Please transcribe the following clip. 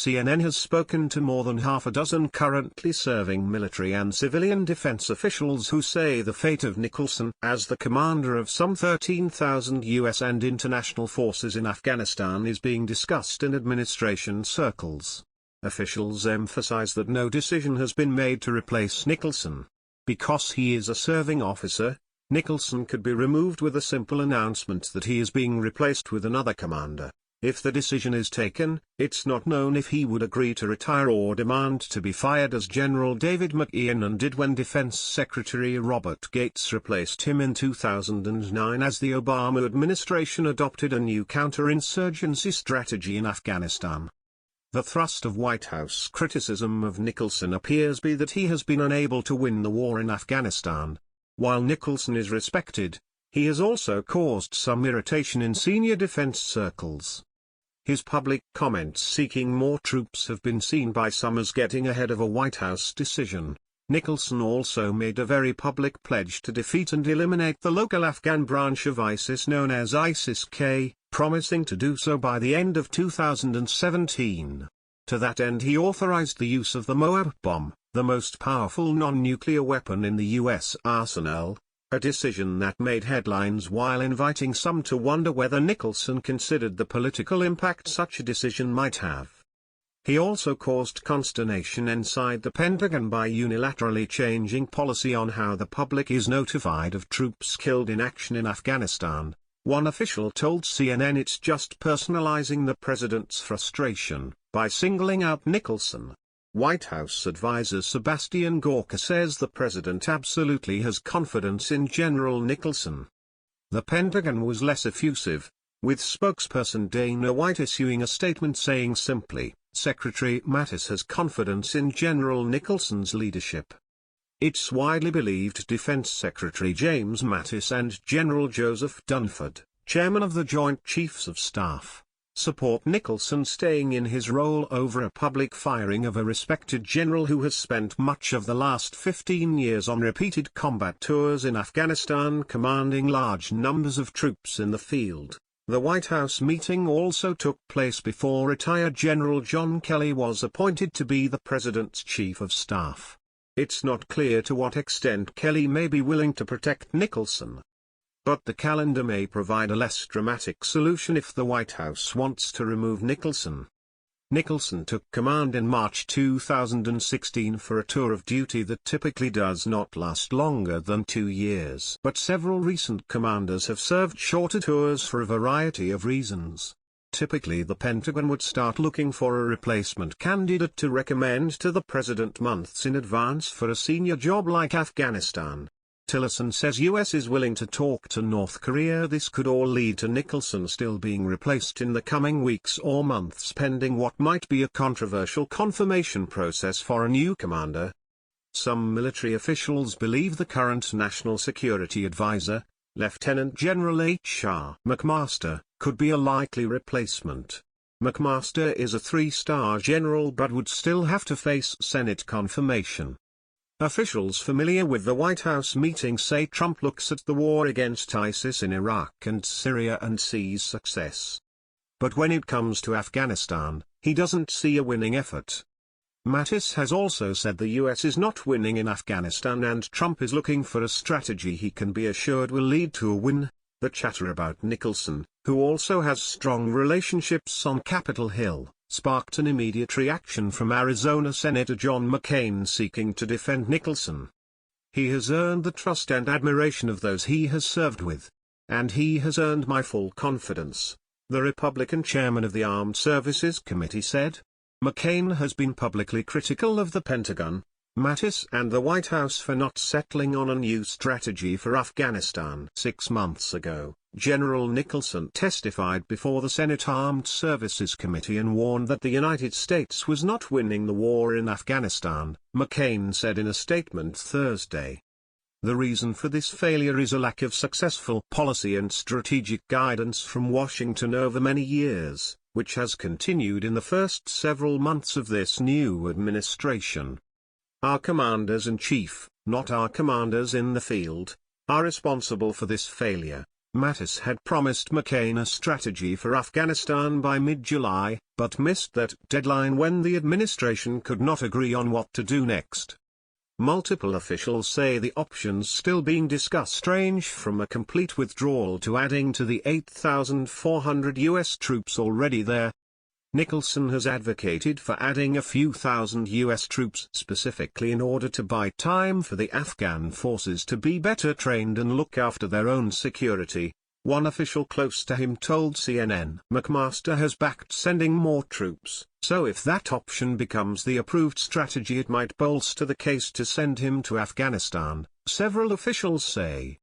CNN has spoken to more than half a dozen currently serving military and civilian defense officials who say the fate of Nicholson as the commander of some 13,000 U.S. and international forces in Afghanistan is being discussed in administration circles. Officials emphasize that no decision has been made to replace Nicholson. Because he is a serving officer, Nicholson could be removed with a simple announcement that he is being replaced with another commander. If the decision is taken, it's not known if he would agree to retire or demand to be fired, as General David McMahon did when Defense Secretary Robert Gates replaced him in 2009 as the Obama administration adopted a new counterinsurgency strategy in Afghanistan. The thrust of White House criticism of Nicholson appears to be that he has been unable to win the war in Afghanistan. While Nicholson is respected, he has also caused some irritation in senior defense circles. His public comments seeking more troops have been seen by some as getting ahead of a White House decision. Nicholson also made a very public pledge to defeat and eliminate the local Afghan branch of ISIS known as ISIS-K, promising to do so by the end of 2017. To that end he authorized the use of the Moab bomb, the most powerful non-nuclear weapon in the U.S. arsenal, a decision that made headlines while inviting some to wonder whether Nicholson considered the political impact such a decision might have. He also caused consternation inside the Pentagon by unilaterally changing policy on how the public is notified of troops killed in action in Afghanistan. One official told CNN it's just personalizing the president's frustration by singling out Nicholson. White House advisor Sebastian Gorka says the president absolutely has confidence in General Nicholson. The Pentagon was less effusive, with spokesperson Dana White issuing a statement saying simply, "Secretary Mattis has confidence in General Nicholson's leadership." It's widely believed Defense Secretary James Mattis and General Joseph Dunford, chairman of the Joint Chiefs of Staff, support Nicholson staying in his role over a public firing of a respected general who has spent much of the last 15 years on repeated combat tours in Afghanistan commanding large numbers of troops in the field. The White House meeting also took place before retired General John Kelly was appointed to be the president's chief of staff. It's not clear to what extent Kelly may be willing to protect Nicholson. But the calendar may provide a less dramatic solution if the White House wants to remove Nicholson. Nicholson took command in March 2016 for a tour of duty that typically does not last longer than 2 years. But several recent commanders have served shorter tours for a variety of reasons. Typically the Pentagon would start looking for a replacement candidate to recommend to the president months in advance for a senior job like Afghanistan. Tillerson says U.S. is willing to talk to North Korea. This could all lead to Nicholson still being replaced in the coming weeks or months pending what might be a controversial confirmation process for a new commander. Some military officials believe the current National Security Advisor, Lieutenant General H.R. McMaster, could be a likely replacement. McMaster is a 3-star general but would still have to face Senate confirmation. Officials familiar with the White House meeting say Trump looks at the war against ISIS in Iraq and Syria and sees success. But when it comes to Afghanistan, he doesn't see a winning effort. Mattis has also said the U.S. is not winning in Afghanistan and Trump is looking for a strategy he can be assured will lead to a win. The chatter about Nicholson, who also has strong relationships on Capitol Hill, sparked an immediate reaction from Arizona Senator John McCain seeking to defend Nicholson. He has earned the trust and admiration of those he has served with. And he has earned my full confidence, the Republican chairman of the Armed Services Committee said. McCain has been publicly critical of the Pentagon, Mattis and the White House for not settling on a new strategy for Afghanistan. 6 months ago, General Nicholson testified before the Senate Armed Services Committee and warned that the United States was not winning the war in Afghanistan, McCain said in a statement Thursday. The reason for this failure is a lack of successful policy and strategic guidance from Washington over many years, which has continued in the first several months of this new administration. Our commanders-in-chief, not our commanders in the field, are responsible for this failure. Mattis had promised McCain a strategy for Afghanistan by mid-July, but missed that deadline when the administration could not agree on what to do next. Multiple officials say the options still being discussed range from a complete withdrawal to adding to the 8,400 U.S. troops already there. Nicholson has advocated for adding a few thousand U.S. troops specifically in order to buy time for the Afghan forces to be better trained and look after their own security. One official close to him told CNN McMaster has backed sending more troops, so if that option becomes the approved strategy it might bolster the case to send him to Afghanistan, several officials say.